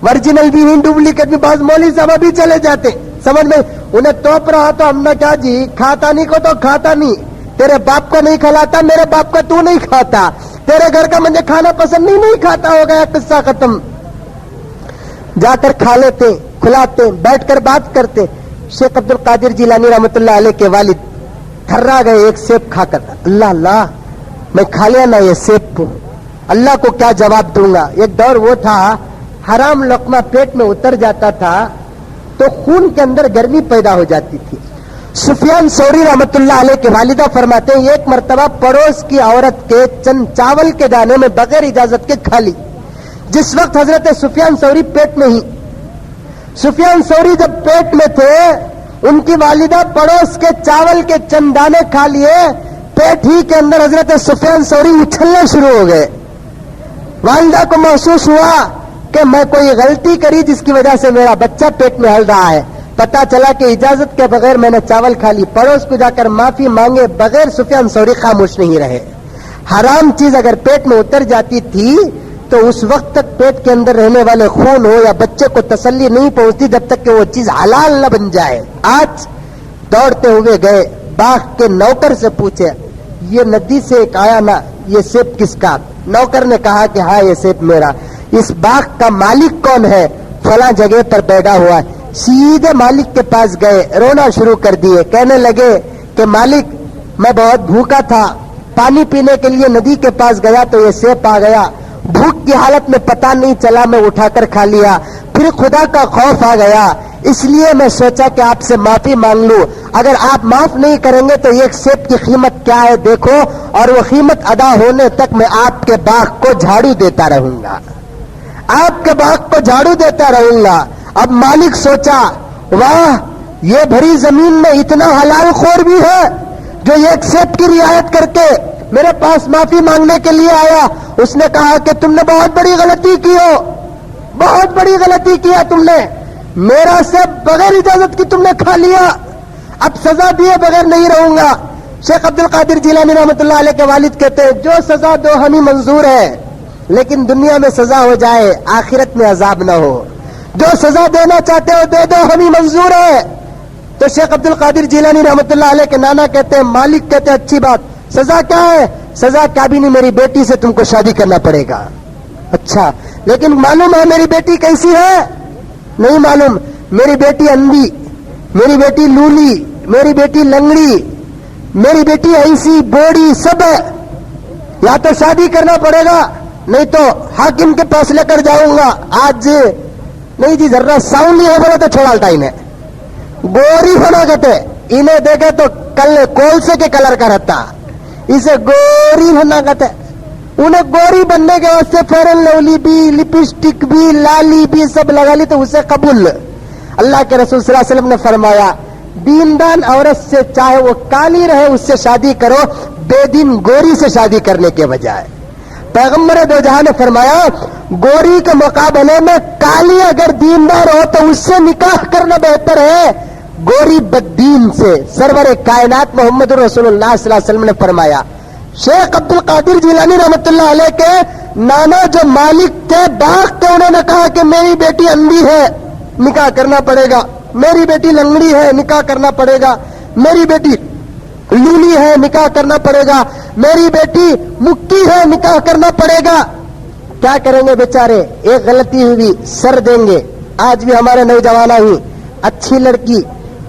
ورجنل بھی نہیں ڈپلیکیٹ بھی، بعض مولی صاحب بھی چلے جاتے، سمجھ میں انہیں توپ رہا تو ہم نے کیا جی، کھاتا نہیں کو تو کھاتا نہیں، تیرے باپ کو نہیں کھلاتا، میرے باپ کا تو نہیں کھاتا، تیرے گھر کا مجھے کھانا پسند نہیں کھاتا، ہو گیا قصہ ختم۔ جا کر کھا لیتے، کھلاتے، بیٹھ کر بات کرتے۔ شیخ عبد القادر جیلانی رحمۃ اللہ علیہ کے والد تھرا گئے ایک سیب کھا کر، اللہ اللہ میں کھا لیا نا یہ سیب، اللہ کو کیا جواب دوں گا۔ ایک دور وہ تھا حرام لقمہ پیٹ میں اتر جاتا تھا تو خون کے اندر گرمی پیدا ہو جاتی تھی۔ سفیان ثوری رحمۃ اللہ علیہ کے والدہ فرماتے ہیں ایک مرتبہ پڑوس کی عورت کے چند چاول کے دانے میں بغیر اجازت کے کھا لی، جس وقت حضرت سفیان ثوری پیٹ میں ہی، سفیان ثوری جب پیٹ میں تھے ان کی والدہ پڑوس کے چاول کے چند دانے کھا لیے، پیٹ ہی کے اندر حضرت سفیان ثوری اچھلنے شروع ہو گئے۔ والدہ کو محسوس ہوا کہ میں کوئی غلطی کری جس کی وجہ سے میرا بچہ پیٹ میں ہل رہا ہے، پتا چلا کہ اجازت کے بغیر میں نے چاول کھا لی، پڑوس کو جا کر معافی مانگے بغیر سفیان ثوری خاموش نہیں رہے۔ حرام چیز اگر پیٹ میں اتر جاتی تھی تو اس وقت تک پیٹ کے اندر رہنے والے خون ہو یا بچے کو تسلی نہیں پہنچتی جب تک کہ وہ چیز حلال نہ بن جائے۔ آج دوڑتے ہوئے گئے، باغ کے نوکر سے پوچھے یہ ندی سے ایک آیا نا، یہ سیب کس کا؟ نوکر نے کہا کہ ہاں یہ سیب میرا۔ اس باغ کا مالک کون ہے؟ فلاں جگہ پر بیٹھا ہوا ہے۔ سیدھے مالک کے پاس گئے، رونا شروع کر دیے، کہنے لگے کہ مالک میں بہت بھوکا تھا، پانی پینے کے لیے ندی کے پاس گیا تو یہ سیب آ گیا، بھوک کی حالت میں پتہ نہیں چلا، میں اٹھا کر کھا لیا، پھر خدا کا خوف آ گیا، اس لیے میں سوچا کہ آپ سے معافی مانگ لوں، اگر آپ معاف نہیں کریں گے تو ایک سیب کی قیمت کیا ہے دیکھو، اور وہ قیمت ادا ہونے تک میں آپ کے باغ کو جھاڑو دیتا رہوں گا، آپ کے باغ کو جھاڑو دیتا رہوں گا۔ اب مالک سوچا واہ یہ بھری زمین میں اتنا حلال خور بھی ہے جو ایک سیب کی رعایت کر کے میرے پاس معافی مانگنے کے لیے آیا۔ اس نے کہا کہ تم نے بہت بڑی غلطی کی ہو، بہت بڑی غلطی کیا تم نے، میرا سیب بغیر اجازت کی تم نے کھا لیا، اب سزا دیے بغیر نہیں رہوں گا۔ شیخ عبد القادر جیلانی رحمۃ اللہ علیہ کے والد کہتے ہیں جو سزا دو ہمیں منظور ہے، لیکن دنیا میں سزا ہو جائے آخرت میں عذاب نہ ہو، جو سزا دینا چاہتے ہو دے دو ہمیں منظور ہے۔ تو شیخ عبد القادر جیلانی رحمۃ اللہ علیہ کے نانا کہتے ہیں مالک کہتے ہیں اچھی بات، سزا کیا ہے؟ سزا کیا بھی نہیں، میری بیٹی سے تم کو شادی کرنا پڑے گا۔ اچھا لیکن معلوم ہے میری بیٹی کیسی ہے؟ نہیں معلوم، میری بیٹی اندھی، میری بیٹی لولی، میری بیٹی لنگڑی، میری بیٹی ایسی بوڑھی سب ہے، یا تو شادی کرنا پڑے گا نہیں تو حاکم کے پاس لے کر جاؤں گا۔ آج نہیں جی ذرا ساؤنڈ نہیں ہے بولے تو چھوڑا الٹا انہیں، گوری ہونا کہتے، انہیں دیکھے تو کل کولسے کے کلر کا رہتا، اسے گوری ہونا کہتے۔ انہیں گوری بننے کے واسطے فیئر اینڈ لولی بھی، لپسٹک بھی، لالی بھی سب لگا لی تو اسے قبول۔ اللہ کے رسول صلی اللہ علیہ وسلم نے فرمایا دیندان عورت سے چاہے وہ کالی رہے اس سے شادی کرو بے دین گوری سے شادی کرنے کے بجائے۔ پیغمبر دو جہاں نے فرمایا گوری کے مقابلے میں کالی اگر دیندار ہو تو اس سے نکاح کرنا بہتر ہے گوری بددین سے۔ سرور کائنات محمد رسول اللہ صلی اللہ علیہ وسلم نے فرمایا۔ شیخ عبد القادر جیلانی رحمۃ اللہ علیہ کے نانا جو مالک تھے باغ کے، انہوں نے کہا کہ میری بیٹی اندھی ہے نکاح کرنا پڑے گا، میری بیٹی لنگڑی ہے نکاح کرنا پڑے گا، میری بیٹی لولی ہے نکاح کرنا پڑے گا، میری بیٹی مکی ہے نکاح کرنا پڑے گا۔ کیا کریں گے بیچارے، ایک غلطی ہوئی سر دیں گے۔ آج بھی ہمارے نوجوان ہی اچھی لڑکی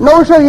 900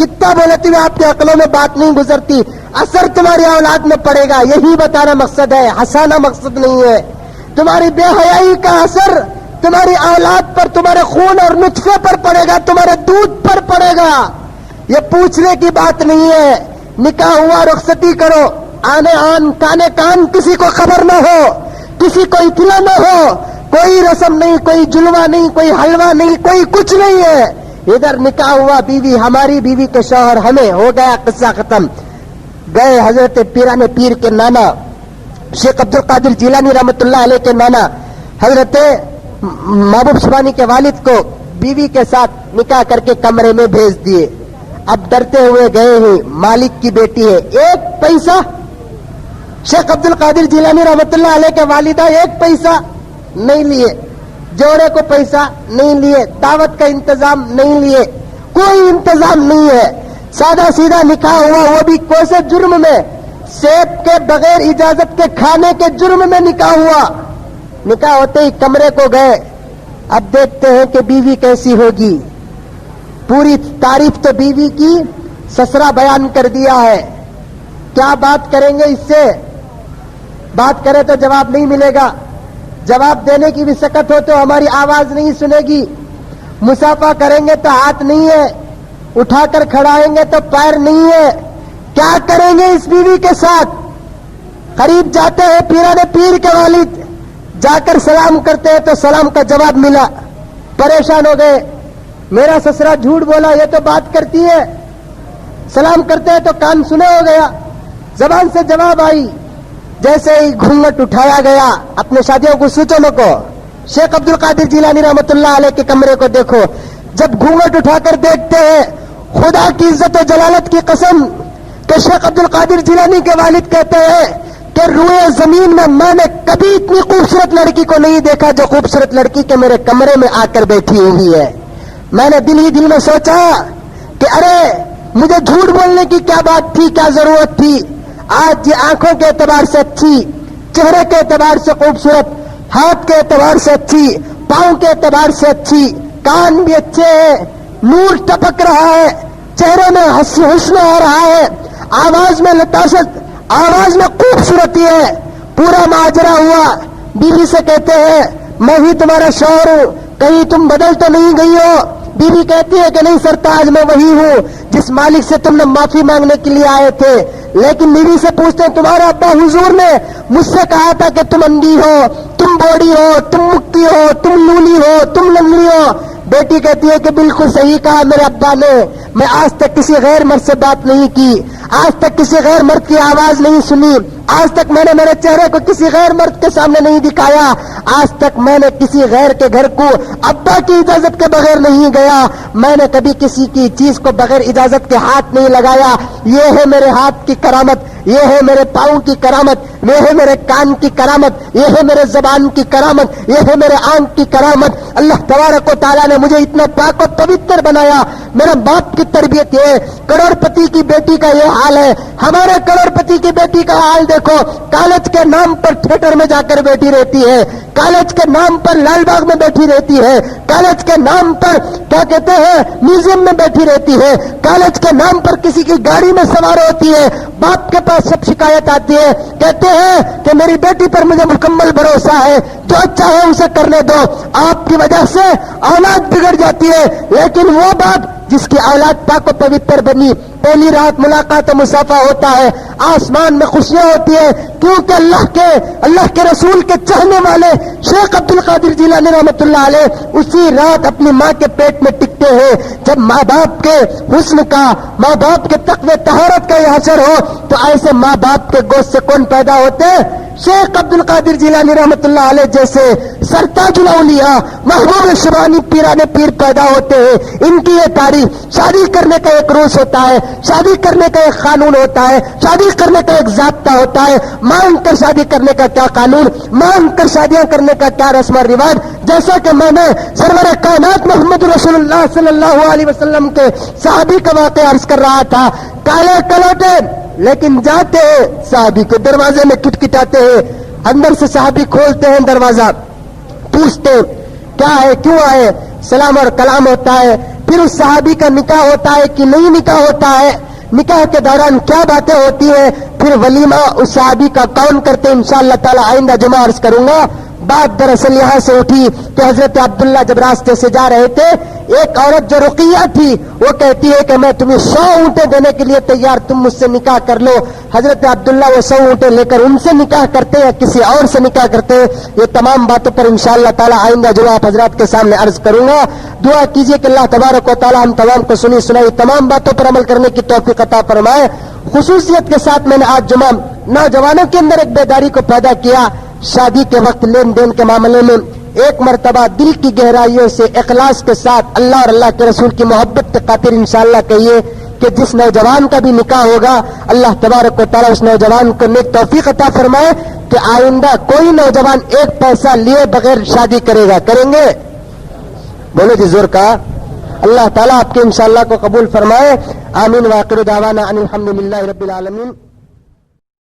کتنا بولتے ہوئے آپ کے عقلوں میں بات نہیں گزرتی. اثر تمہاری اولاد میں پڑے گا، یہی بتانا مقصد ہے، ہنسانا مقصد نہیں ہے. تمہاری بے حیائی کا اثر تمہاری اولاد پر، تمہارے خون اور نطفے پر پڑے گا، تمہارے دودھ پر پڑے گا. یہ پوچھنے کی بات نہیں ہے. نکاح ہوا، رخصتی کرو، آنے آن کانے کان، کسی کو خبر نہ ہو، کسی کو اطلاع نہ ہو، کوئی رسم نہیں، کوئی جلوہ نہیں، کوئی حلوہ نہیں، کوئی کچھ نہیں ہے. ادھر نکاح ہوا، بیوی ہماری، بیوی کے شوہر ہمیں، ہو گیا قصہ ختم. گئے حضرت پیران پیر کے نانا شیخ عبد القادر جیلانی رحمۃ اللہ علیہ کے نانا حضرت محبوب سبحانی کے والد کو بیوی کے ساتھ نکاح کر کے کمرے میں بھیج دیے. اب ڈرتے ہوئے گئے ہیں، مالک کی بیٹی ہے، ایک پیسہ شیخ عبد القادر جیلانی رحمۃ اللہ علیہ کے والدہ ایک پیسہ نہیں لیے، جوڑے کو پیسہ نہیں لیے، دعوت کا انتظام نہیں لیے، کوئی انتظام نہیں ہے. سادہ سیدھا نکاح ہوا، وہ بھی کوسے جرم میں، سیب کے بغیر اجازت کے کھانے کے جرم میں نکاح ہوا. نکاح ہوتے ہی کمرے کو گئے. اب دیکھتے ہیں کہ بیوی کیسی ہوگی. پوری تعریف تو بیوی کی سسرا بیان کر دیا ہے. کیا بات کریں گے اس سے؟ بات کرے تو جواب نہیں ملے گا، جواب دینے کی بھی سکت ہو تو ہماری آواز نہیں سنے گی. مسافہ کریں گے تو ہاتھ نہیں ہے، اٹھا کر کھڑائیں گے تو پیر نہیں ہے. کیا کریں گے اس بیوی کے ساتھ؟ قریب جاتے ہیں پیران پیر کے والد، جا کر سلام کرتے ہیں تو سلام کا جواب ملا. پریشان ہو گئے، میرا سسرا جھوٹ بولا، یہ تو بات کرتی ہے. سلام کرتے ہیں تو کان سنے ہو گیا، زبان سے جواب آئی. جیسے ہی گھونگٹ اٹھایا گیا، اپنے شادیوں کو سوچو کو شیخ عبد القادر جیلانی رحمۃ اللہ علیہ کے کمرے کو دیکھو. جب گھونگٹ اٹھا کر دیکھتے ہیں، خدا کی عزت و جلالت کی قسم کہ شیخ عبد القادر جیلانی کے والد کہتے ہیں کہ روئے زمین میں نے کبھی اتنی خوبصورت لڑکی کو نہیں دیکھا جو خوبصورت لڑکی کے میرے کمرے میں آ کر بیٹھی ہوئی ہے. میں نے دل ہی دل میں سوچا کہ ارے مجھے جھوٹ بولنے کی کیا بات تھی، کیا ضرورت تھی. آج یہ آنکھوں کے اعتبار سے اچھی، چہرے کے اعتبار سے خوبصورت، ہاتھ کے اعتبار سے اچھی، پاؤں کے اعتبار سے اچھی، کان بھی اچھے ہیں، نور ٹپک رہا ہے، چہرے میں حسن آ رہا ہے، آواز میں لطافت، آواز میں خوبصورتی ہے. پورا ماجرا ہوا. بیوی سے کہتے ہیں میں ہی تمہارا شوہر ہوں، کہیں تم بدل تو نہیں گئی ہو؟ بیوی کہتی ہے کہ نہیں سرتاج، میں وہی ہوں جس مالک سے تم نے معافی مانگنے کے لیے آئے تھے. لیکن بیوی سے پوچھتے ہیں تمہارا ابا حضور نے مجھ سے کہا تھا کہ تم اندھی ہو، تم بوڑھی ہو، تم مکی ہو، تم لولی ہو، تم لنگڑی ہو. بیٹی کہتی ہے کہ بالکل صحیح کہا میرے ابا نے، میں آج تک کسی غیر مرد سے بات نہیں کی، آج تک کسی غیر مرد کی آواز نہیں سنی، آج تک میں نے میرے چہرے کو کسی غیر مرد کے سامنے نہیں دکھایا، آج تک میں نے کسی غیر کے گھر کو ابا کی اجازت کے بغیر نہیں گیا، میں نے کبھی کسی کی چیز کو بغیر اجازت کے ہاتھ نہیں لگایا. یہ ہے میرے ہاتھ کی کرامت، یہ ہے میرے پاؤں کی کرامت، یہ ہے میرے کان کی کرامت، یہ ہے میرے زبان کی کرامت، یہ ہے میرے آنکھ کی کرامت. اللہ تبارک و تعالیٰ نے مجھے اتنا پاک و پوتر بنایا. میرا باپ کی تربیت یہ ہے. کروڑ پتی کی بیٹی کا یہ حال ہے. ہمارے کروڑ پتی کی بیٹی کا حال دیکھو، کالج کے نام پر تھیٹر میں جا کر بیٹھی رہتی ہے، کالج کے نام پر لال باغ میں بیٹھی رہتی ہے، کالج کے نام پر کیا کہتے ہیں میوزیم میں بیٹھی رہتی ہے، کالج کے نام پر کسی کی گاڑی میں سوار ہوتی ہے. باپ کے پاس سب شکایت آتی ہے، کہتے ہیں کہ میری بیٹی پر مجھے مکمل بھروسہ ہے، جو اچھا ہے اسے کرنے دو. آپ کی وجہ سے اولاد بگڑ جاتی ہے. لیکن وہ باپ جس کی اولاد پاک و پوتر بنی، پہلی رات ملاقات و مسافہ ہوتا ہے، آسمان میں خوشیاں ہوتی ہے، کیونکہ اللہ کے رسول کے چاہنے والے شیخ عبد القادر جیلانی رحمۃ اللہ علیہ اسی رات اپنی ماں کے پیٹ میں ٹکتے ہیں. جب ماں باپ کے حسن کا، ماں باپ کے تقوی طہارت کا یہ اثر ہو تو ایسے ماں باپ کے گوشت سے کون پیدا ہوتے ہیں؟ شیخ عبد القادر جیلانی رحمۃ اللہ علیہ جیسے سرتاج الاولیاء محبوب سبحانی پیران پیر پیدا ہوتے ہیں. ان کی یہ تعریف، شادی کرنے کا ایک روش ہوتا ہے، شادی کرنے کا ایک قانون ہوتا ہے، شادی کرنے کا ایک ضابطہ ہوتا ہے. مانگ کر شادی کرنے کا کیا قانون، مانگ کر شادیاں کرنے کا کیا رسم و رواج. جیسا کہ میں نے سرور کائنات محمد رسول اللہ صلی اللہ علیہ وسلم کے صحابی کا واقعہ عرض کر رہا تھا. کالے کلوٹے لیکن جاتے ہیں صحابی کے دروازے میں کٹکٹاتے ہیں. اندر سے صحابی کھولتے ہیں دروازہ، پوچھتے کیا ہے، کیوں آئے، سلام اور کلام ہوتا ہے. پھر اس صحابی کا نکاح ہوتا ہے کہ نہیں نکاح ہوتا ہے, نکاح کے دوران کیا باتیں ہوتی ہیں, پھر ولیمہ اس صحابی کا کون کرتے ہیں, انشاءاللہ تعالی آئندہ جمعہ عرض کروں گا. بات دراصل یہاں سے اٹھی کہ حضرت عبداللہ جب راستے سے جا رہے تھے, ایک عورت جو رقیہ تھی وہ کہتی ہے کہ میں تمہیں 100 اونٹیں دینے کے لیے تیار, تم مجھ سے نکاح کر لو. حضرت عبداللہ وہ 100 اونٹیں لے کر ان سے نکاح کرتے ہیں, کسی اور سے نکاح کرتے ہیں. یہ تمام باتوں پر انشاءاللہ تعالی آئندہ جمعہ آپ حضرات کے سامنے عرض کروں گا. دعا کیجئے کہ اللہ تبارک و تعالی ہم تمام کو سنی سنائی تمام باتوں پر عمل کرنے کی توفیق عطا فرمائے. خصوصیت کے ساتھ میں نے آج جمعہ نوجوانوں کے اندر ایک بیداری کو پیدا کیا. شادی کے وقت لین دین کے معاملے میں ایک مرتبہ دل کی گہرائیوں سے اخلاص کے ساتھ اللہ اور اللہ کے رسول کی محبت کے خاطر انشاءاللہ کہیے کہ جس نوجوان کا بھی نکاح ہوگا اللہ تبارک و تعالیٰ اس نوجوان کو نیک توفیق عطا فرمائے کہ آئندہ کوئی نوجوان ایک پیسہ لیے بغیر شادی کرے گا. کریں گے؟ بولے جی زور کا. اللہ تعالیٰ آپ کے انشاءاللہ کو قبول فرمائے. آمین. واخر دعوانا ان الحمدللہ رب العالمین.